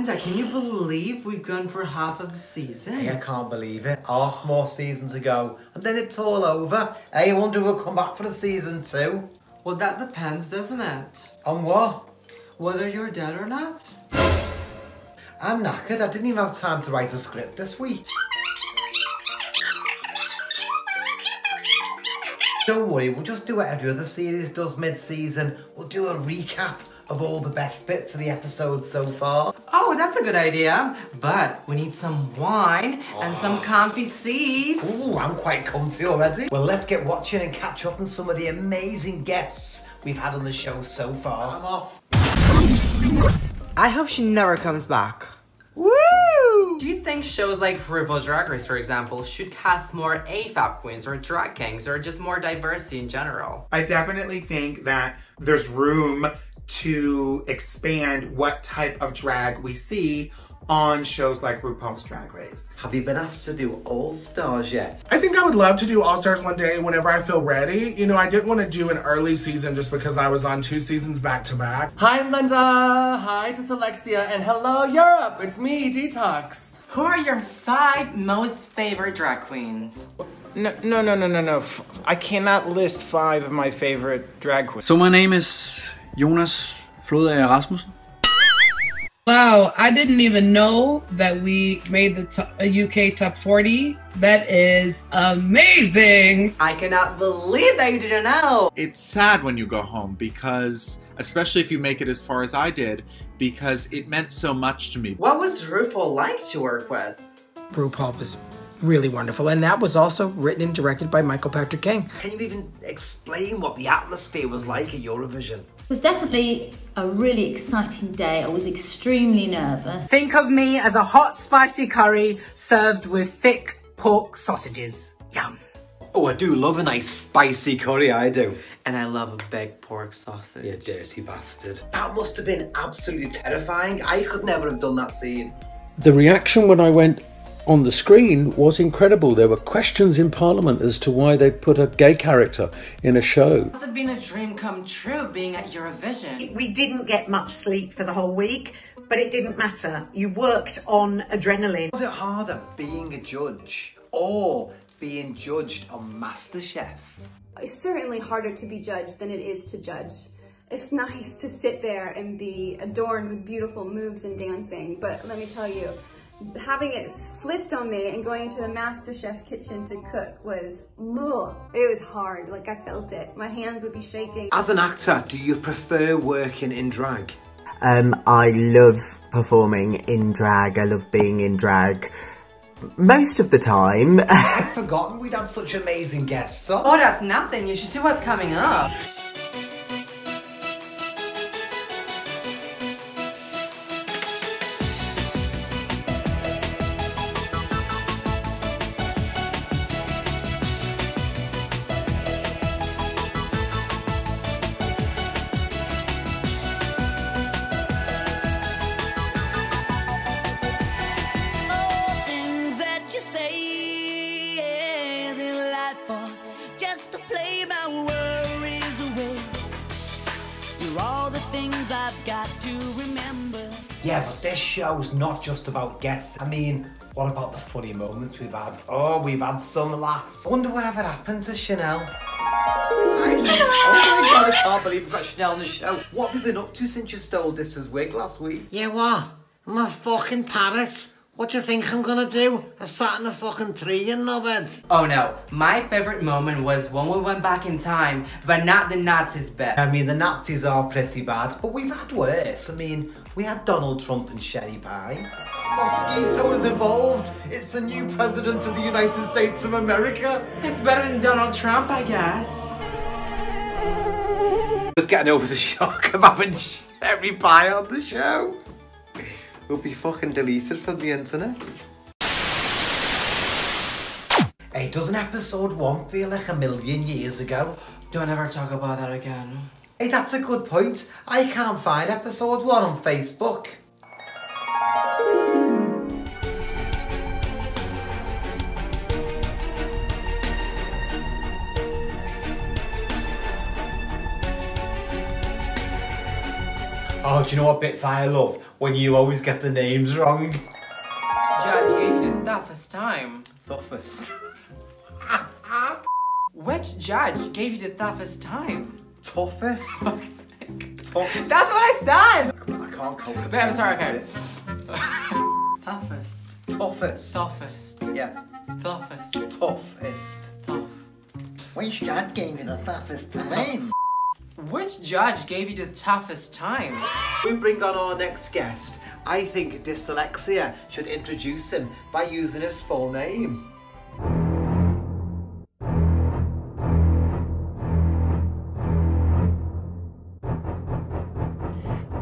Linda, can you believe we've gone for half of the season? Hey, I can't believe it. Half more season to go. And then it's all over. Hey, I wonder if we'll come back for the season 2. Well, that depends, doesn't it? On what? Whether you're dead or not. I'm knackered. I didn't even have time to write a script this week. Don't worry, we'll just do what every other series does mid-season. We'll do a recap of all the best bits of the episodes so far. Oh, that's a good idea. But we need some wine and some comfy seats. Ooh, I'm quite comfy already. Well, let's get watching and catch up on some of the amazing guests we've had on the show so far. I'm off. I hope she never comes back. Woo! Do you think shows like Rupaul's Drag Race, for example, should cast more AFAB queens or drag kings or just more diversity in general? I definitely think that there's room to expand what type of drag we see on shows like Rupaul's Drag Race. Have you been asked to do All Stars yet? I think I would love to do All Stars one day whenever I feel ready. You know, I didn't want to do an early season just because I was on 2 seasons back to back. Hi Linda, hi to Alexia, and hello Europe, it's me, Detox. Who are your 5 most favorite drag queens? No. I cannot list 5 of my favorite drag queens. So my name is Jonas Flode Rasmussen. Wow, I didn't even know that we made the UK top 40. That is amazing. I cannot believe that you didn't know. It's sad when you go home because, especially if you make it as far as I did, because it meant so much to me. What was RuPaul like to work with? RuPaul was really wonderful, and that was also written and directed by Michael Patrick King. Can you even explain what the atmosphere was like at Eurovision? It was definitely a really exciting day. I was extremely nervous. Think of me as a hot, spicy curry served with thick pork sausages. Yum. Oh, I do love a nice spicy curry, I do. And I love a big pork sausage. You dirty bastard. That must have been absolutely terrifying. I could never have done that scene. The reaction when I went on the screen was incredible. There were questions in Parliament as to why they put a gay character in a show. It must have been a dream come true being at Eurovision. We didn't get much sleep for the whole week, but it didn't matter. You worked on adrenaline. Was it harder being a judge or being judged on MasterChef? It's certainly harder to be judged than it is to judge. It's nice to sit there and be adorned with beautiful moves and dancing, but let me tell you, having it flipped on me and going into the MasterChef kitchen to cook was, it was hard. Like, I felt it. My hands would be shaking. As an actor, do you prefer working in drag? I love performing in drag. I love being in drag most of the time. I'd forgotten we'd had such amazing guests on. Oh, that's nothing. You should see what's coming up. Yeah, but this show's not just about guests. I mean, what about the funny moments we've had? Oh, we've had some laughs. I wonder whatever happened to Chanel. Hi, Chanel. Oh my God, I can't believe we've got Chanel on the show. What have you been up to since you stole this wig last week? Yeah, what? I'm in fucking Paris. What do you think I'm gonna do? I sat in a fucking tree in no bed. Oh no, my favorite moment was when we went back in time, but not the Nazis bit. I mean, the Nazis are pretty bad, but we've had worse. I mean, we had Donald Trump and Sherry Pie. Mosquito is involved. It's the new president of the United States of America. It's better than Donald Trump, I guess. Just getting over the shock of having Sherry Pie on the show. Will be fucking deleted from the internet. Hey, doesn't episode 1 feel like a million years ago? Don't ever talk about that again. Hey, that's a good point. I can't find episode 1 on Facebook. Oh, do you know what bits I love? When you always get the names wrong. Judge gave you the toughest time. Toughest. Which judge gave you the toughest time? Toughest? Tough. That's what I said! I can't cope with it. Wait, I'm sorry, okay. Toughest. Toughest. Toughest. Yeah. Toughest. Toughest. Tough. Which judge gave you the toughest time? Which judge gave you the toughest time? We bring on our next guest. I think Dyslexia should introduce him by using his full name.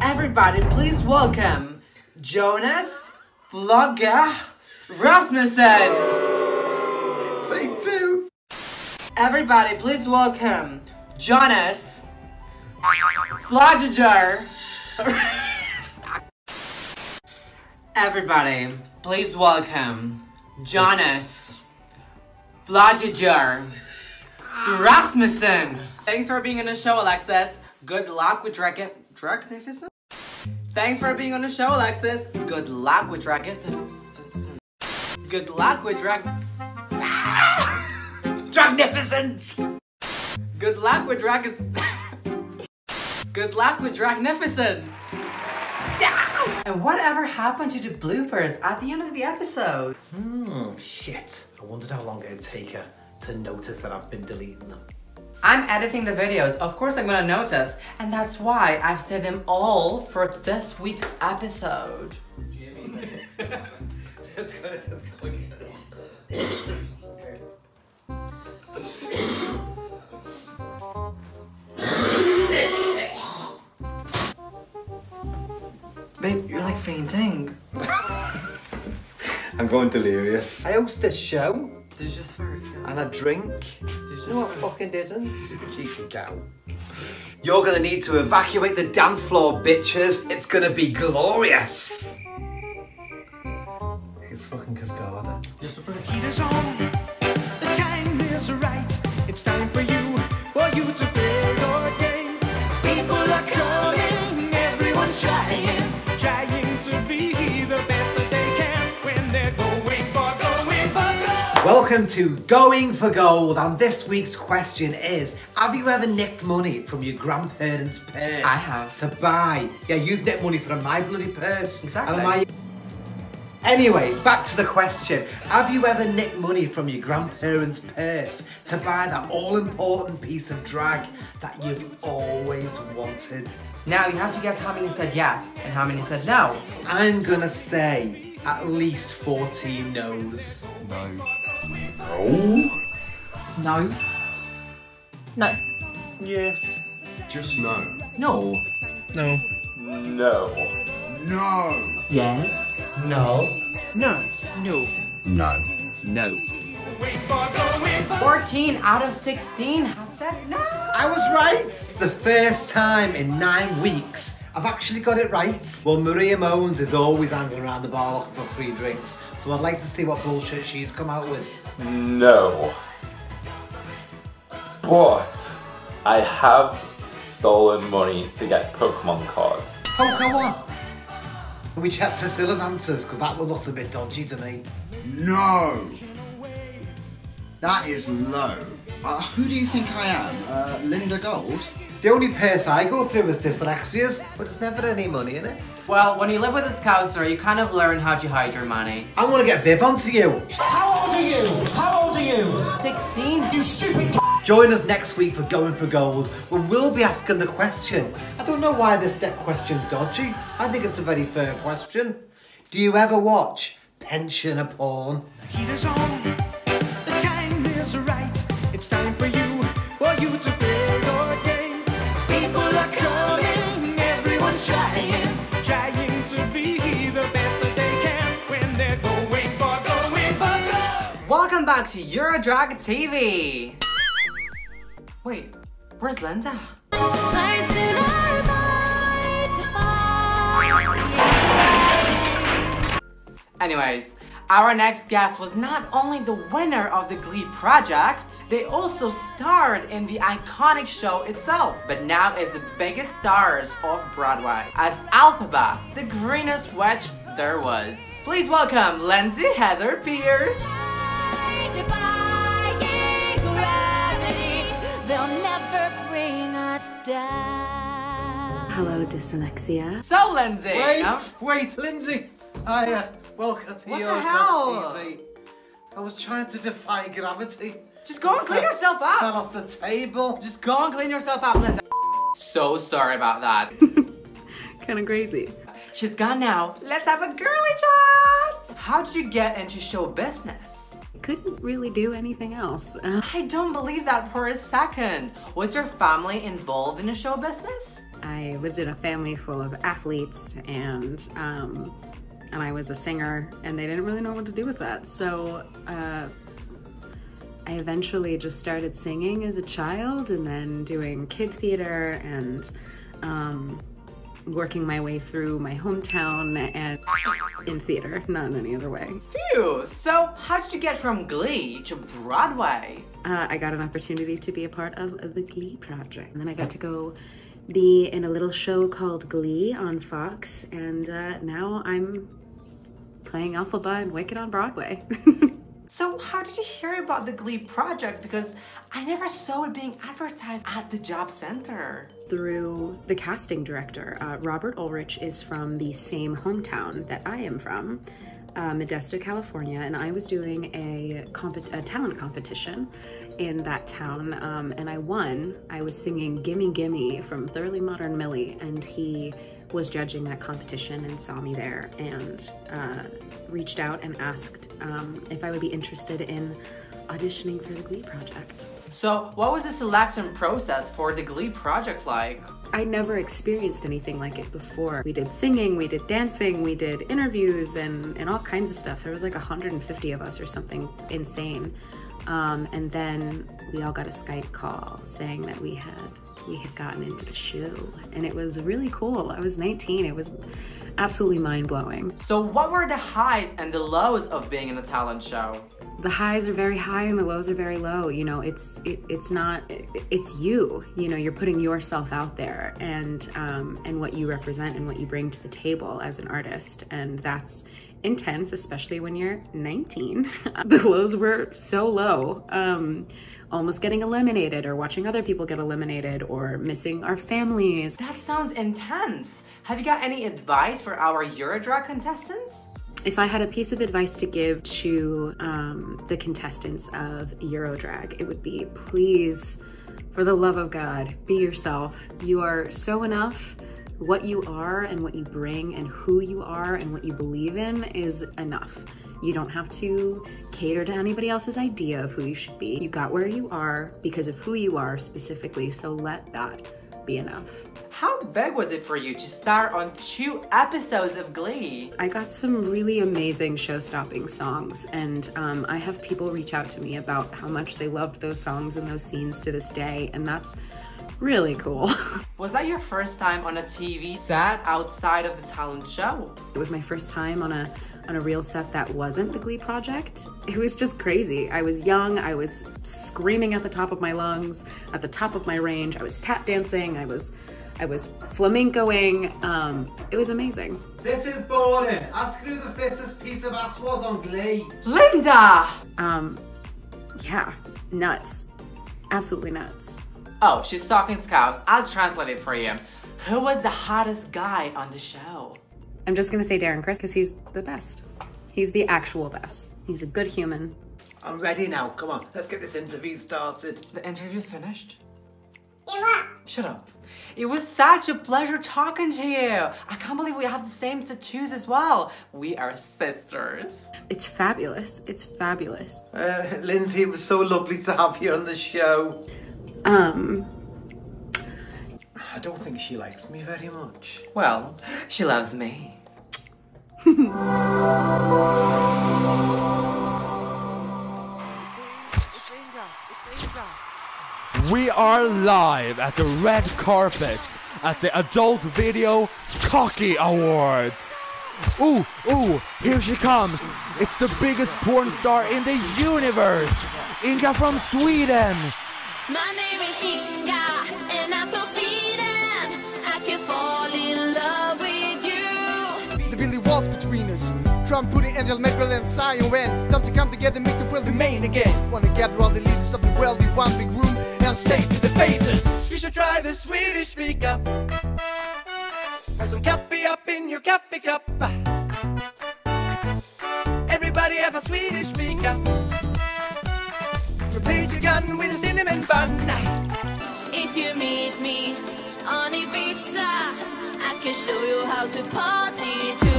Everybody, please welcome Jonas Vlogger Rasmussen. Take two. Everybody, please welcome Jonas Vlogger. Everybody, please welcome Jonas Vlogger Rasmussen. Thanks for being on the show, Alexis. Good luck with Dragnificent. Thanks for being on the show, Alexis. Good luck with Dragnificent. Good luck with Dragnificent. Good luck with Good luck with Dragnificent. And whatever happened to the bloopers at the end of the episode? Shit. I wondered how long it'd take her to notice that I've been deleting them. I'm editing the videos, of course I'm gonna notice, and that's why I've saved them all for this week's episode. Let's go again. Babe, you're like fainting. I'm going delirious. I host this show. Did you just fart? And I drink. No, I fucking didn't. Cheeky cow. You're gonna need to evacuate the dance floor, bitches. It's gonna be glorious. It's fucking Cascada. The heat is on, the time is right. It's time for you to play your game. 'Cause people are coming, everyone's trying to be the best that they can when they're going for gold. Welcome to Going for Gold, and this week's question is, have you ever nicked money from your grandparents' purse? I have. To buy? Yeah, you've nicked money from my bloody purse. Exactly. Anyway, back to the question. Have you ever nicked money from your grandparents' purse to buy that all-important piece of drag that you've always wanted? Now you have to guess how many said yes and how many said no. I'm gonna say at least 14 no's. No. No. Yes. Just no. No. No. No. No. Yes. No. No. No. No. No. 14 out of 16 have said no. I was right. It's the first time in 9 weeks I've actually got it right. Well, Maria Moans is always hanging around the bar looking for free drinks, so I'd like to see what bullshit she's come out with. No. But I have stolen money to get Pokemon cards. Poke what? Can we check Priscilla's answers? Because that one looks a bit dodgy to me. No. That is low. Who do you think I am? Linda Gold? The only purse I go through is Dyslexia's, but there's never any money in it. Well, when you live with a Scouser, you kind of learn how to hide your money. I want to get Viv onto you. How old are you? How old are you? 16. You stupid. Join us next week for Going for Gold, where we'll be asking the question. I don't know why this question's dodgy. I think it's a very fair question. Do you ever watch pensioner porn? The heat is on, the time is right. It's time for you to play your game. 'Cause people are coming, everyone's trying to be the best that they can when they're going for gold. Welcome back to Eurodrag TV. Wait, where's Linda? Anyways, Our next guest was not only the winner of the Glee project, they also starred in the iconic show itself, but now is the biggest stars of Broadway as Alphaba, the greenest witch there was. Please welcome Lindsay Heather Pearce. They'll never bring us down. Hello, dyslexia. So, Lindsay. Wait, Lindsay. Welcome to your TV. I was trying to defy gravity. Just go and clean yourself up. Fell off the table. Just go and clean yourself up, Lindsay. So sorry about that. Kind of crazy. She's gone now. Let's have a girly chat. How did you get into show business? Couldn't really do anything else. I don't believe that for a second. Was your family involved in the show business? I lived in a family full of athletes and I was a singer and they didn't really know what to do with that. So I eventually just started singing as a child and then doing kid theater and working my way through my hometown and in theater, not in any other way. Phew! So how did you get from Glee to Broadway? I got an opportunity to be a part of the Glee project. And then I got to go be in a little show called Glee on Fox, and now I'm playing Alphaba and Wicked on Broadway. So how did you hear about the Glee project? Because I never saw it being advertised at the job center. Through the casting director. Robert Ulrich is from the same hometown that I am from, Modesto, California, and I was doing a talent competition in that town, and I won. I was singing Gimme Gimme from Thoroughly Modern Millie, and he was judging that competition and saw me there and reached out and asked if I would be interested in auditioning for the Glee project. So what was the selection process for the Glee project like? I never experienced anything like it before. We did singing, we did dancing, we did interviews and all kinds of stuff. There was like 150 of us or something insane. And then we all got a Skype call saying that we had gotten into the show, and it was really cool. I was 19. It was absolutely mind-blowing. So what were the highs and the lows of being in a talent show? The highs are very high and the lows are very low. You know, it's you. You know, you're putting yourself out there and what you represent and what you bring to the table as an artist, and that's intense, especially when you're 19. The lows were so low. Almost getting eliminated or watching other people get eliminated or missing our families. That sounds intense. Have you got any advice for our Eurodrag contestants? If I had a piece of advice to give to the contestants of Eurodrag, it would be, please, for the love of God, be yourself. You are so enough. What you are and what you bring and who you are and what you believe in is enough. You don't have to cater to anybody else's idea of who you should be. You got where you are because of who you are specifically, so let that be enough. How big was it for you to star on 2 episodes of Glee? I got some really amazing show-stopping songs, and I have people reach out to me about how much they loved those songs and those scenes to this day, and that's really cool. Was that your first time on a TV set outside of the talent show? It was my first time on a real set that wasn't the Glee project. It was just crazy. I was young, I was screaming at the top of my lungs, at the top of my range, I was tap dancing, I was flamencoing. It was amazing. This is boring. Ask who the fittest piece of ass was on Glee. Linda! Yeah, nuts. Absolutely nuts. Oh, she's talking Scouse. I'll translate it for you. Who was the hottest guy on the show? I'm just gonna say Darren Criss because he's the best. He's the actual best. He's a good human. I'm ready now. Come on, let's get this interview started. The interview's finished? Yeah. Shut up. It was such a pleasure talking to you. I can't believe we have the same tattoos as well. We are sisters. It's fabulous. It's fabulous. Lindsay, it was so lovely to have you on the show. I don't think she likes me very much. Well, she loves me. We are live at the red carpet at the Adult Video Cocky Awards. Ooh, ooh, here she comes. It's the biggest porn star in the universe. Inga from Sweden. My name is Inga, and I'm from Sweden. I can fall in love with you. The building walls between us. Trump, Putin, Angela Merkel, and Zion. When time to come together, make the world remain again. Wanna gather all the leaders of the world in one big room and say to the faces, you should try the Swedish fika. Have some coffee up in your coffee cup. Everybody have a Swedish fika. Replace your gun with a cinnamon bun. If you meet me on Ibiza, I can show you how to party too.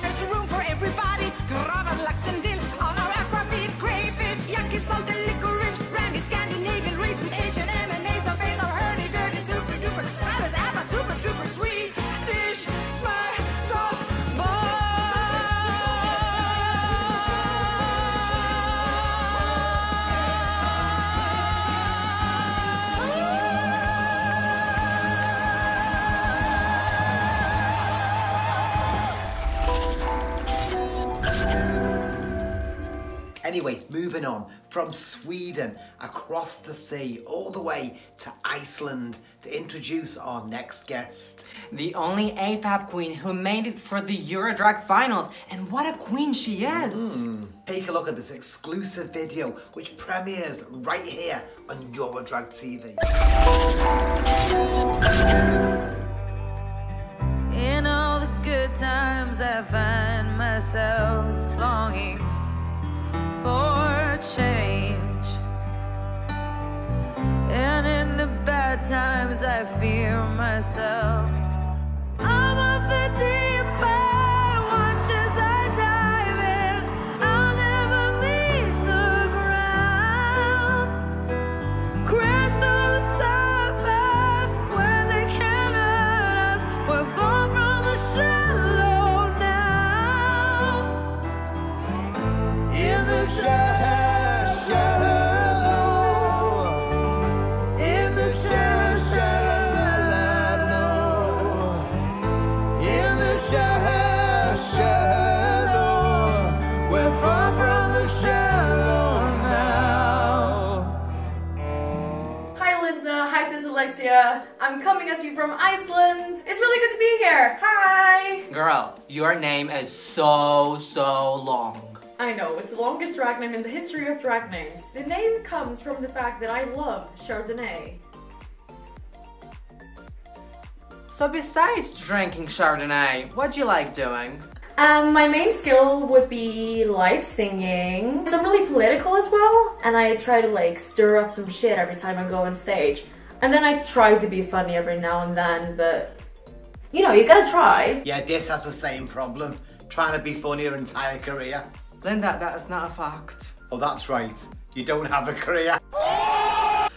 There's room for everybody. Gravad, lax and dill. On our aquavit, crayfish, yaki, salt and licorice. Brandy, Scandinavian race with Asian M&A's. Our face, our hurdy-gurdy, super duper. That is ABBA, super super sweet dish. Smart, golf, Anyway, moving on from Sweden across the sea all the way to Iceland to introduce our next guest. The only AFAB queen who made it for the Eurodrag finals, and what a queen she is! Take a look at this exclusive video which premieres right here on Eurodrag TV. In all the good times I find myself longing for change, and in the bad times I fear myself. I'm of the deep end, watch as I dive in. I'll never meet the ground. Crash through the surface where they can't hurt us. We're far from the shallow now. In the shallow, in the shallow, in the shallow, we're far from the shallow now. Hi Linda, hi this is Alexia. I'm coming at you from Iceland. It's really good to be here. Hi! Girl, your name is so long. I know, it's the longest drag name in the history of drag names. The name comes from the fact that I love Chardonnay. So besides drinking Chardonnay, what do you like doing? My main skill would be live singing. So I'm really political as well, and I try to like stir up some shit every time I go on stage. And then I try to be funny every now and then, but you know, you gotta try. Yeah, Dis has the same problem, trying to be funny her entire career. Linda, that is not a fact. Oh, that's right. You don't have a career.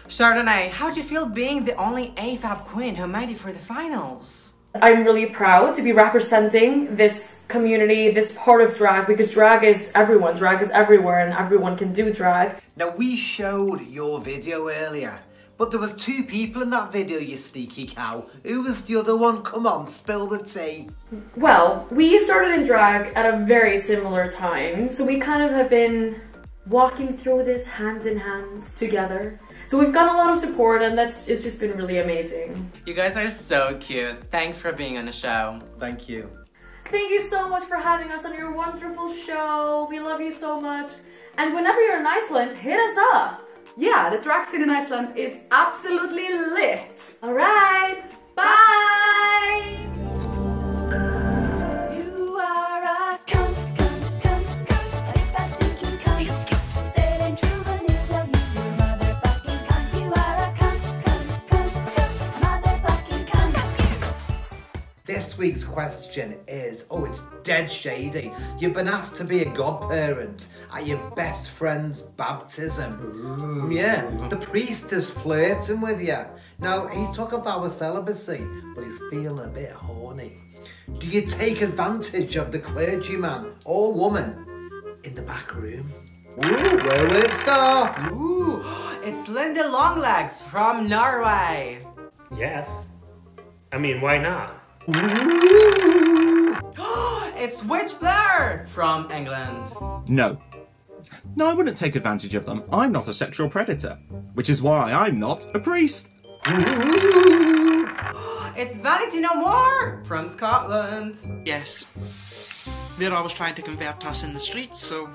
Chardonnay, how do you feel being the only AFAB queen who made it for the finals? I'm really proud to be representing this community, this part of drag, because drag is everyone, drag is everywhere, and everyone can do drag. Now, we showed your video earlier, but there was 2 people in that video, you sneaky cow. Who was the other one? Come on, spill the tea. Well, we started in drag at a very similar time, so we kind of have been walking through this hand in hand together. So we've got a lot of support, and it's just been really amazing. You guys are so cute. Thanks for being on the show. Thank you. Thank you so much for having us on your wonderful show. We love you so much. And whenever you're in Iceland, hit us up. Yeah, the drag scene in Iceland is absolutely lit. All right, bye. You are a cunt, cunt, cunt, cunt. A big fat stinking cunt. Said ain't true, but me tell you, you motherfucking cunt. You are a cunt, cunt, cunt, cunt. Motherfucking cunt. This week's question is, oh, it's dead shady. You've been asked to be a godparent at your best friend's baptism. Ooh. Yeah, the priest is flirting with you. Now, he's took a vow of celibacy, but he's feeling a bit horny. Do you take advantage of the clergyman or woman in the back room? Ooh, where will it start? Ooh, it's Linda Longlegs from Norway. Yes. I mean, why not? It's Witch Blair from England. No. No, I wouldn't take advantage of them. I'm not a sexual predator, which is why I'm not a priest. It's Vanity No More from Scotland. Yes. They're always trying to convert us in the streets, so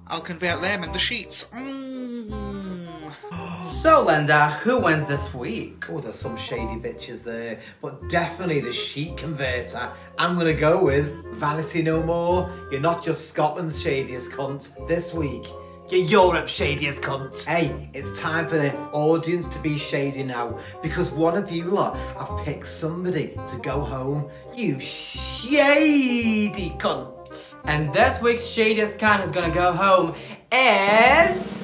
I'll convert them in the sheets. So, Linda, who wins this week? Oh, there's some shady bitches there, but definitely the sheet converter. I'm gonna go with Vanity No More. You're not just Scotland's shadiest cunt this week. You're Europe's shadiest cunt. Hey, it's time for the audience to be shady now, because one of you lot have picked somebody to go home. You shady cunts. And this week's shadiest cunt who's gonna go home is...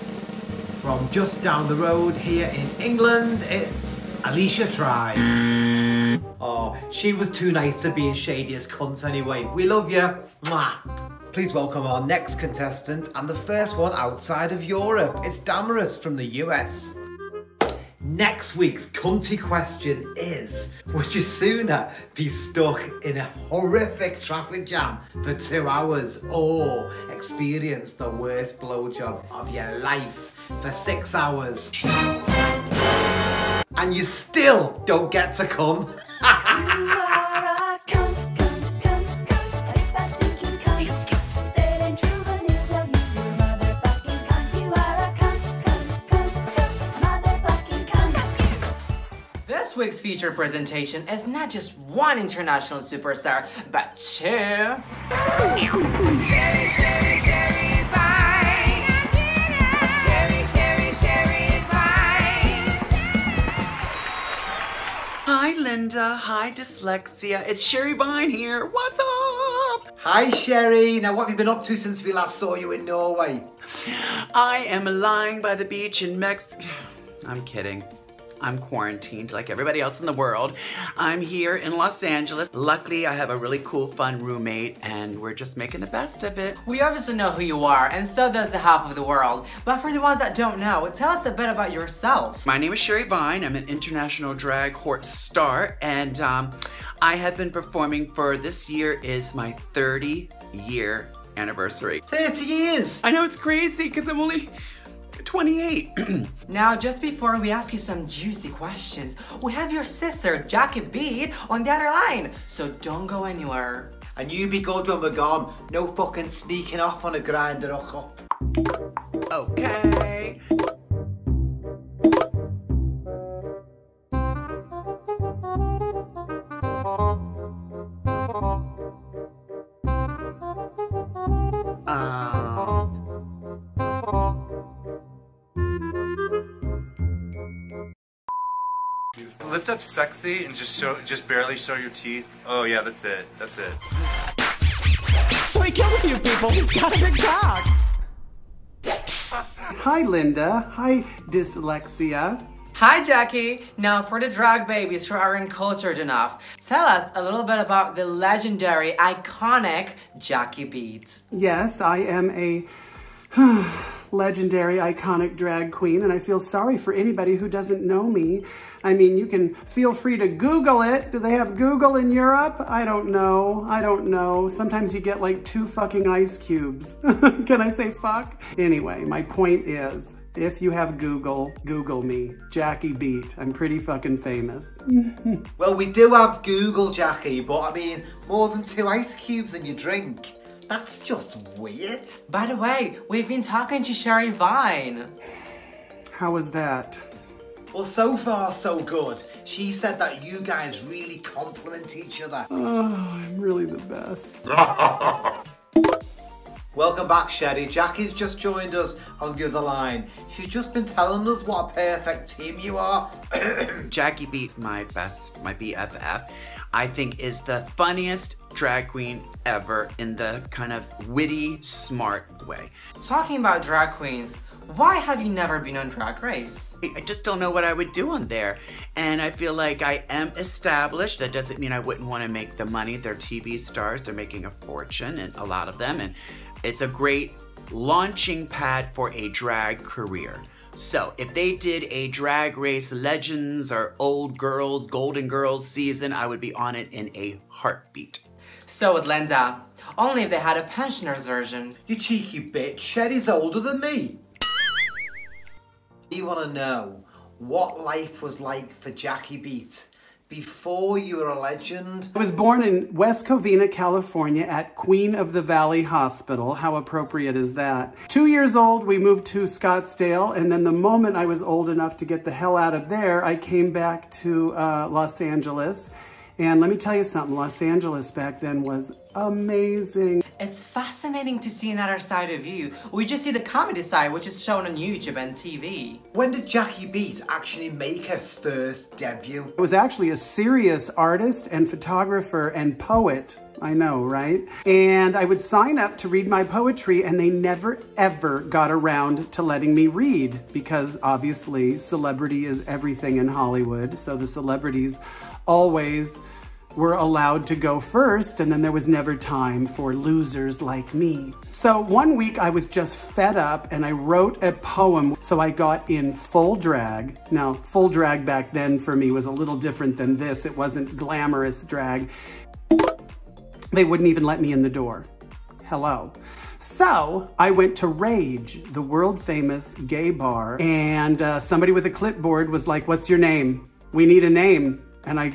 from just down the road here in England, it's Alicia Tried. Oh, she was too nice to be as shady as cunts anyway. We love you. Mwah. Please welcome our next contestant, and the first one outside of Europe. It's Damaris from the US. Next week's cunty question is, would you sooner be stuck in a horrific traffic jam for 2 hours or experience the worst blowjob of your life for 6 hours? And you still don't get to come? This week's feature presentation is not just one international superstar, but two. Hi, Linda. Hi, Dyslexia. It's Sherry Vine here. What's up? Hi, Sherry. Now, what have you been up to since we last saw you in Norway? I am lying by the beach in Mexico. I'm kidding. I'm quarantined like everybody else in the world. I'm here in Los Angeles. Luckily, I have a really cool, fun roommate, and we're just making the best of it. We obviously know who you are, and so does the half of the world. But for the ones that don't know, tell us a bit about yourself. My name is Sherry Vine. I'm an international drag horse star, and I have been performing for this year is my 30-year anniversary. 30 years? I know, it's crazy because I'm only 28. Now, just before we ask you some juicy questions, we have your sister, Jackie Beat, on the other line, so don't go anywhere. And you be good when we're gone. No fucking sneaking off on a grinder or cup. Okay. Lift up sexy and just barely show your teeth. Oh yeah, that's it. That's it. So he killed a few people. He's got a big cock. Hi, Linda. Hi, Dyslexia. Hi, Jackie. Now, for the drag babies who aren't cultured enough, tell us a little bit about the legendary, iconic Jackie Beat. Yes, I am a legendary, iconic drag queen, and I feel sorry for anybody who doesn't know me. I mean, you can feel free to Google it. Do they have Google in Europe? I don't know. I don't know. Sometimes you get like 2 fucking ice cubes. Can I say fuck? Anyway, my point is, if you have Google, Google me. Jackie Beat. I'm pretty fucking famous. Well, we do have Google, Jackie, but I mean, more than 2 ice cubes in your drink. That's just weird. By the way, we've been talking to Sherry Vine. How was that? Well, so far, so good. She said that you guys really complement each other. Oh, I'm really the best. Welcome back, Sherry. Jackie's just joined us on the other line. She's just been telling us what a perfect team you are. Jackie Beat's my BFF. I think is the funniest drag queen ever in the kind of witty, smart way. Talking about drag queens, why have you never been on Drag Race? I just don't know what I would do on there. And I feel like I am established. That doesn't mean I wouldn't want to make the money. They're TV stars. They're making a fortune, and a lot of them. And it's a great launching pad for a drag career. So if they did a Drag Race Legends or Old Girls, Golden Girls season, I would be on it in a heartbeat. So would Linda. Only if they had a pensioners version. You cheeky bitch, Sherry's older than me. You want to know what life was like for Jackie Beat before you were a legend? I was born in West Covina, California at Queen of the Valley Hospital. How appropriate is that? 2 years old, we moved to Scottsdale, and then the moment I was old enough to get the hell out of there, I came back to Los Angeles. And let me tell you something, Los Angeles back then was amazing. It's fascinating to see another side of you. We just see the comedy side, which is shown on YouTube and TV. When did Jackie Beat actually make her first debut? I was actually a serious artist and photographer and poet. I know, right? And I would sign up to read my poetry, and they never ever got around to letting me read because obviously celebrity is everything in Hollywood. So the celebrities always were allowed to go first, and then there was never time for losers like me. So one week I was just fed up and I wrote a poem. So I got in full drag. Now, full drag back then for me was a little different than this. It wasn't glamorous drag. They wouldn't even let me in the door. Hello. So I went to Rage, the world famous gay bar, and somebody with a clipboard was like, "What's your name? We need a name." And I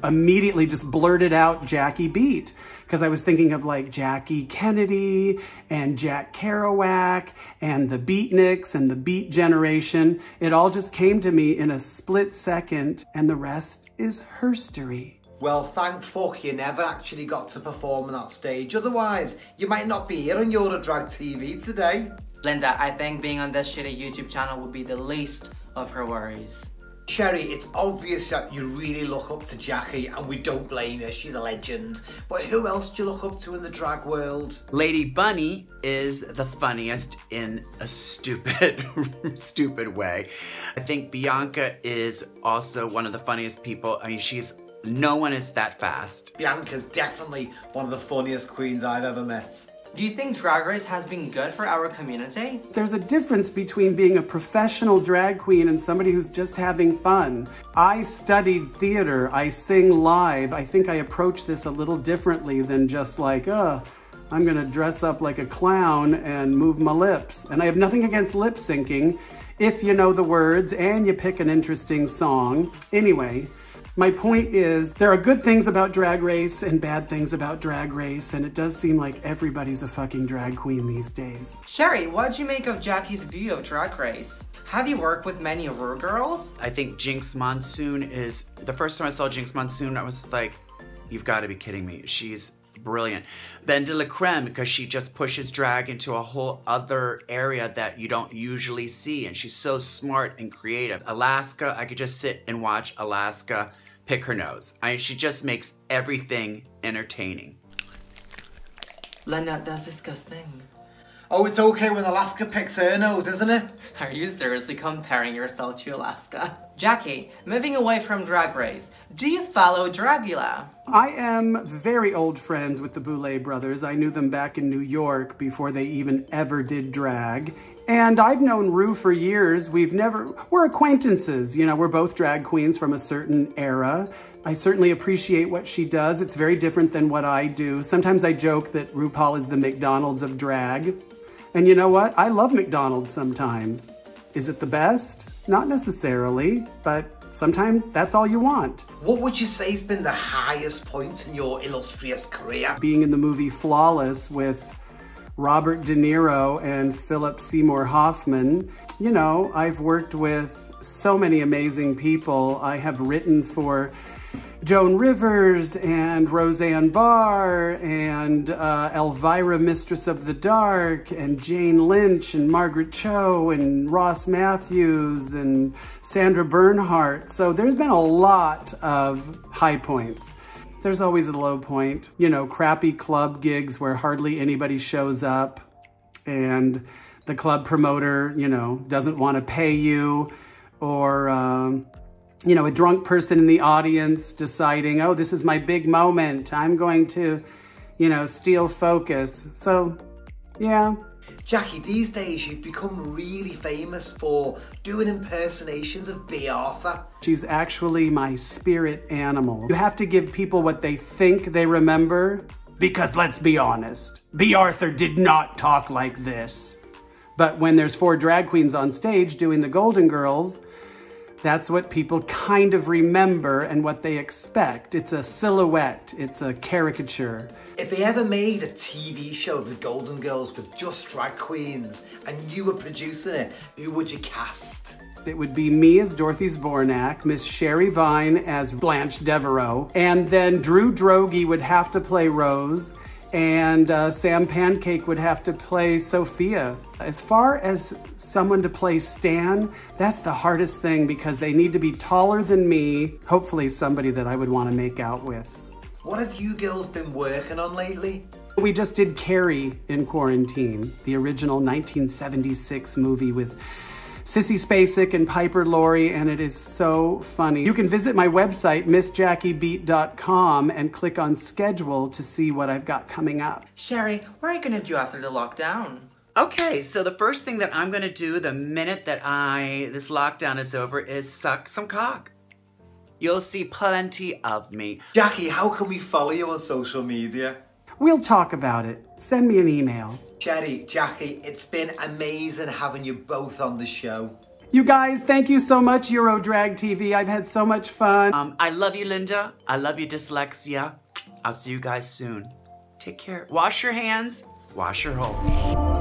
immediately just blurted out Jackie Beat because I was thinking of like Jackie Kennedy and Jack Kerouac and the Beatniks and the Beat Generation. It all just came to me in a split second, and the rest is herstory. Well, thank fuck you never actually got to perform on that stage. Otherwise, you might not be here on Your Drag TV today. Linda, I think being on this shitty YouTube channel would be the least of her worries. Sherry, it's obvious that you really look up to Jackie, and we don't blame her, she's a legend. But who else do you look up to in the drag world? Lady Bunny is the funniest in a stupid way. I think Bianca is also one of the funniest people. I mean, no one is that fast. Bianca's definitely one of the funniest queens I've ever met. Do you think Drag Race has been good for our community? There's a difference between being a professional drag queen and somebody who's just having fun. I studied theater, I sing live. I think I approach this a little differently than just like, I'm gonna dress up like a clown and move my lips. And I have nothing against lip syncing if you know the words and you pick an interesting song. Anyway, my point is, there are good things about Drag Race and bad things about Drag Race, and it does seem like everybody's a fucking drag queen these days. Sherry, what'd you make of Jackie's view of Drag Race? Have you worked with many Ruhr girls? I think Jinx Monsoon is, the first time I saw Jinx Monsoon, I was just like, you've got to be kidding me. She's brilliant. Ben de la Creme, because she just pushes drag into a whole other area that you don't usually see, and she's so smart and creative. Alaska, I could just sit and watch Alaska pick her nose. She just makes everything entertaining. Linda, that's disgusting. Oh, it's okay when Alaska picks her nose, isn't it? Are you seriously comparing yourself to Alaska? Jackie, moving away from Drag Race, do you follow Dragula? I am very old friends with the Bublee brothers. I knew them back in New York before they even ever did drag. And I've known Rue for years. We're acquaintances. You know, we're both drag queens from a certain era. I certainly appreciate what she does. It's very different than what I do. Sometimes I joke that Rupaul is the McDonald's of drag. And you know what? I love McDonald's sometimes. Is it the best? Not necessarily, but sometimes that's all you want. What would you say has been the highest point in your illustrious career? Being in the movie Flawless with Robert De Niro and Philip Seymour Hoffman. You know, I've worked with so many amazing people. I have written for Joan Rivers and Roseanne Barr and Elvira, Mistress of the Dark, and Jane Lynch and Margaret Cho and Ross Matthews and Sandra Bernhardt. So there's been a lot of high points. There's always a low point. You know, crappy club gigs where hardly anybody shows up and the club promoter, you know, doesn't want to pay you, or you know, a drunk person in the audience deciding, oh, this is my big moment. I'm going to, you know, steal focus. So, yeah, Jackie, these days you've become really famous for doing impersonations of B. Arthur. She's actually my spirit animal. You have to give people what they think they remember, because let's be honest, B. Arthur did not talk like this. But when there's 4 drag queens on stage doing the Golden Girls, that's what people kind of remember and what they expect. It's a silhouette, it's a caricature. If they ever made a TV show of the Golden Girls with just drag queens and you were producing it, who would you cast? It would be me as Dorothy Zbornak, Miss Sherry Vine as Blanche Devereaux, and then Drew Droege would have to play Rose, and Sam Pancake would have to play Sophia. As far as someone to play Stan, that's the hardest thing because they need to be taller than me, hopefully somebody that I would want to make out with. What have you girls been working on lately? We just did Carrie in quarantine, the original 1976 movie with Sissy Spacek and Piper Laurie, and it is so funny. You can visit my website, MissJackieBeat.com, and click on schedule to see what I've got coming up. Sherry, what are you gonna do after the lockdown? Okay, so the first thing that I'm gonna do the minute that this lockdown is over is suck some cock. You'll see plenty of me. Jackie, how can we follow you on social media? We'll talk about it. Send me an email. Sherry, Jackie, it's been amazing having you both on the show. You guys, thank you so much, Eurodrag TV. I've had so much fun. I love you, Linda. I love you, Dyslexia. I'll see you guys soon. Take care. Wash your hands. Wash your hole.